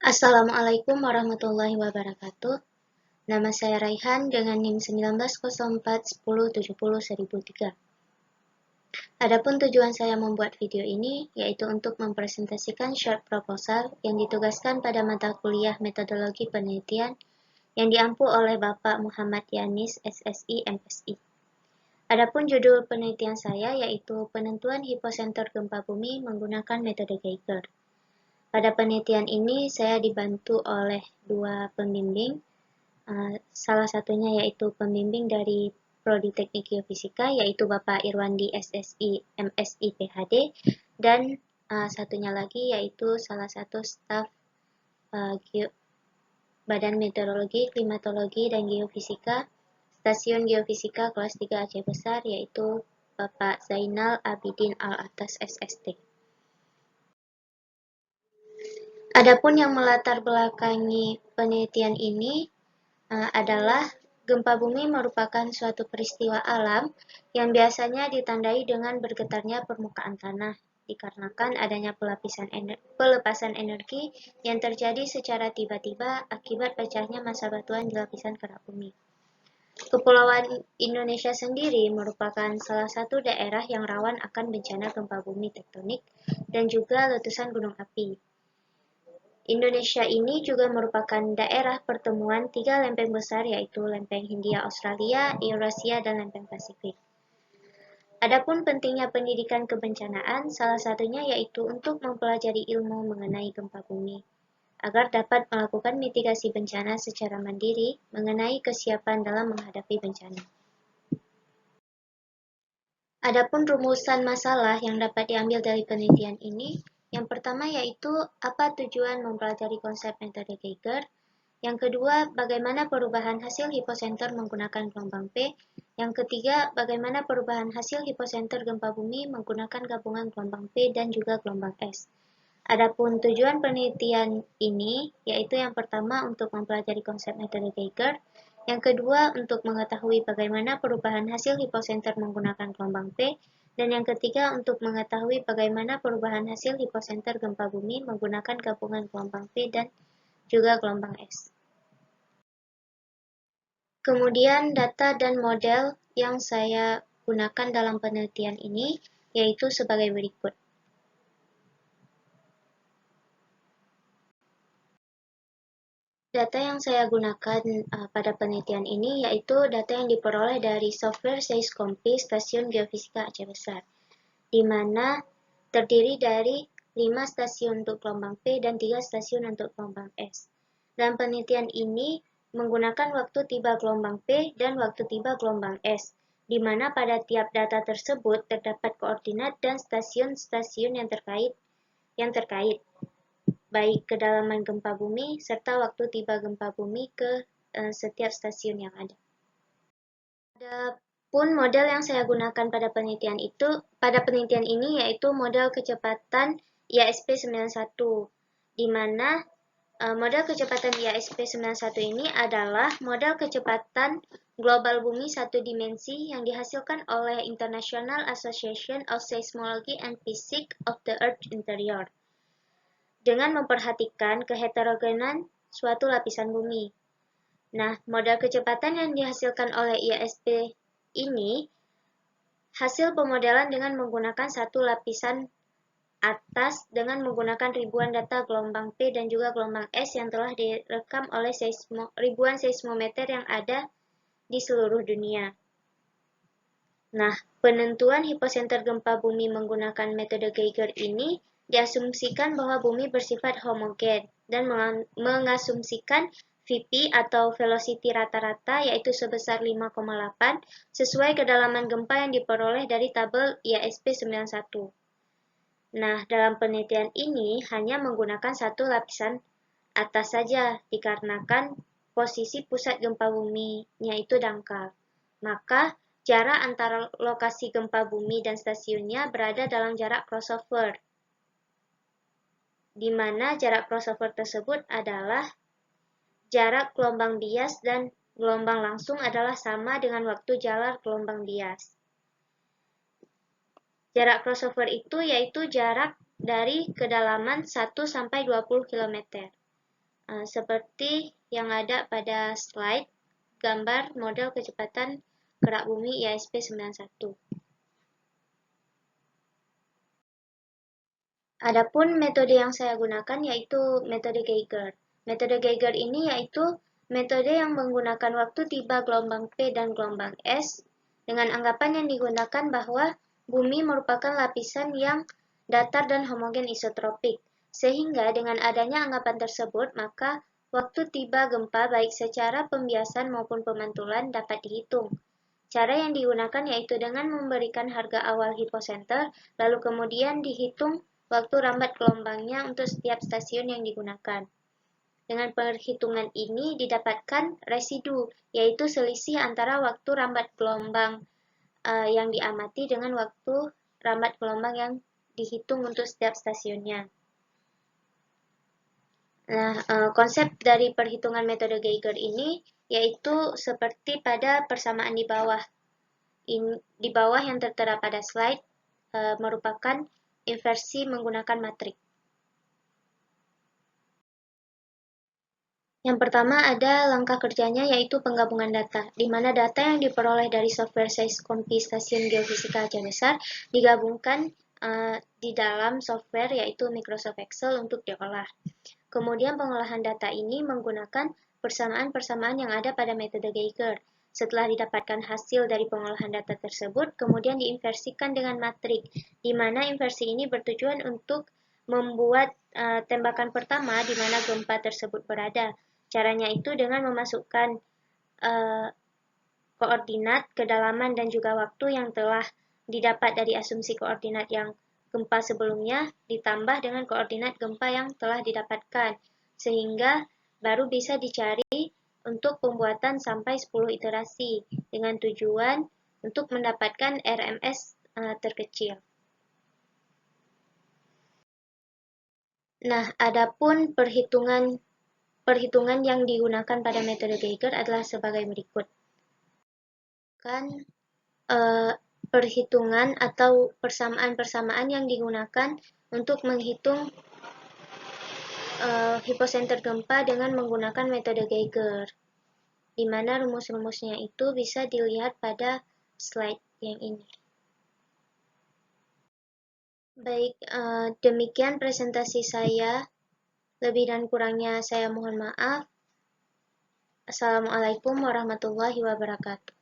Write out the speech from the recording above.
Assalamualaikum warahmatullahi wabarakatuh. Nama saya Raihan dengan NIM 190410701003. Adapun tujuan saya membuat video ini yaitu untuk mempresentasikan short proposal yang ditugaskan pada mata kuliah Metodologi Penelitian yang diampu oleh Bapak Muhammad Yanis, SSI, MSI. Adapun judul penelitian saya yaitu penentuan hipocenter gempa bumi menggunakan metode Geiger. Pada penelitian ini saya dibantu oleh dua pembimbing, salah satunya yaitu pembimbing dari Prodi Teknik Geofisika yaitu Bapak Irwandi SSI MSI PhD, dan satunya lagi yaitu salah satu staf Badan Meteorologi, Klimatologi, dan Geofisika Stasiun Geofisika kelas 3 Aceh Besar yaitu Bapak Zainal Abidin Al-Atas SST. Adapun yang melatar belakangi penelitian ini adalah gempa bumi merupakan suatu peristiwa alam yang biasanya ditandai dengan bergetarnya permukaan tanah dikarenakan adanya pelepasan energi yang terjadi secara tiba-tiba akibat pecahnya massa batuan di lapisan kerak bumi. Kepulauan Indonesia sendiri merupakan salah satu daerah yang rawan akan bencana gempa bumi tektonik dan juga letusan gunung api. Indonesia ini juga merupakan daerah pertemuan tiga lempeng besar yaitu lempeng Hindia Australia, Eurasia, dan lempeng Pasifik. Adapun pentingnya pendidikan kebencanaan, salah satunya yaitu untuk mempelajari ilmu mengenai gempa bumi, agar dapat melakukan mitigasi bencana secara mandiri mengenai kesiapan dalam menghadapi bencana. Adapun rumusan masalah yang dapat diambil dari penelitian ini, yang pertama yaitu apa tujuan mempelajari konsep metode Geiger. Yang kedua, bagaimana perubahan hasil hipocenter menggunakan gelombang P. Yang ketiga, bagaimana perubahan hasil hipocenter gempa bumi menggunakan gabungan gelombang P dan juga gelombang S. Adapun tujuan penelitian ini, yaitu yang pertama untuk mempelajari konsep metode Geiger, yang kedua untuk mengetahui bagaimana perubahan hasil hipocenter menggunakan gelombang P, dan yang ketiga untuk mengetahui bagaimana perubahan hasil hipocenter gempa bumi menggunakan gabungan gelombang P dan juga gelombang S. Kemudian data dan model yang saya gunakan dalam penelitian ini yaitu sebagai berikut. Data yang saya gunakan pada penelitian ini yaitu data yang diperoleh dari software Seiscompi Stasiun Geofisika Aceh Besar, di mana terdiri dari 5 stasiun untuk gelombang P dan 3 stasiun untuk gelombang S. Dalam penelitian ini menggunakan waktu tiba gelombang P dan waktu tiba gelombang S, di mana pada tiap data tersebut terdapat koordinat dan stasiun-stasiun yang terkait, baik kedalaman gempa bumi serta waktu tiba gempa bumi ke setiap stasiun yang ada. Adapun model yang saya gunakan pada penelitian ini yaitu model kecepatan IASP 91, di mana model kecepatan IASP 91 ini adalah model kecepatan global bumi satu dimensi yang dihasilkan oleh International Association of Seismology and Physics of the Earth Interior, dengan memperhatikan keheterogenan suatu lapisan bumi. Nah, model kecepatan yang dihasilkan oleh IASP ini hasil pemodelan dengan menggunakan satu lapisan atas dengan menggunakan ribuan data gelombang P dan juga gelombang S yang telah direkam oleh ribuan seismometer yang ada di seluruh dunia. Nah, penentuan hipocenter gempa bumi menggunakan metode Geiger ini diasumsikan bahwa bumi bersifat homogen dan mengasumsikan VP atau velocity rata-rata yaitu sebesar 5,8 sesuai kedalaman gempa yang diperoleh dari tabel IASP 91. Nah, dalam penelitian ini hanya menggunakan satu lapisan atas saja dikarenakan posisi pusat gempa buminya itu dangkal. Maka jarak antara lokasi gempa bumi dan stasiunnya berada dalam jarak crossover, di mana jarak crossover tersebut adalah jarak gelombang bias dan gelombang langsung adalah sama dengan waktu jalar gelombang bias. Jarak crossover itu yaitu jarak dari kedalaman 1 sampai 20 km. seperti yang ada pada slide gambar model kecepatan gerak bumi IASP 91. Adapun metode yang saya gunakan yaitu metode Geiger. Metode Geiger ini yaitu metode yang menggunakan waktu tiba gelombang P dan gelombang S dengan anggapan yang digunakan bahwa bumi merupakan lapisan yang datar dan homogen isotropik. Sehingga dengan adanya anggapan tersebut, maka waktu tiba gempa baik secara pembiasan maupun pemantulan dapat dihitung. Cara yang digunakan yaitu dengan memberikan harga awal hiposenter, lalu kemudian dihitung waktu rambat gelombangnya untuk setiap stasiun yang digunakan. Dengan perhitungan ini didapatkan residu, yaitu selisih antara waktu rambat gelombang yang diamati dengan waktu rambat gelombang yang dihitung untuk setiap stasiunnya. Nah, konsep dari perhitungan metode Geiger ini yaitu seperti pada persamaan di bawah. Di bawah yang tertera pada slide merupakan inversi menggunakan matrik. Yang pertama ada langkah kerjanya yaitu penggabungan data, di mana data yang diperoleh dari software Seiscompi Stasiun Geofisika Aceh Besar digabungkan di dalam software yaitu Microsoft Excel untuk diolah. Kemudian pengolahan data ini menggunakan persamaan-persamaan yang ada pada metode Geiger. Setelah didapatkan hasil dari pengolahan data tersebut, kemudian diinversikan dengan matrik, di mana inversi ini bertujuan untuk membuat tembakan pertama di mana gempa tersebut berada. Caranya itu dengan memasukkan koordinat, kedalaman, dan juga waktu yang telah didapat dari asumsi koordinat yang gempa sebelumnya ditambah dengan koordinat gempa yang telah didapatkan, sehingga baru bisa dicari untuk pembuatan sampai 10 iterasi dengan tujuan untuk mendapatkan RMS terkecil. Nah, adapun perhitungan yang digunakan pada metode Geiger adalah sebagai berikut. Perhitungan atau persamaan-persamaan yang digunakan untuk menghitung hiposenter gempa dengan menggunakan metode Geiger, di mana rumus-rumusnya itu bisa dilihat pada slide yang ini. Baik, demikian presentasi saya. Lebih dan kurangnya saya mohon maaf. Assalamualaikum warahmatullahi wabarakatuh.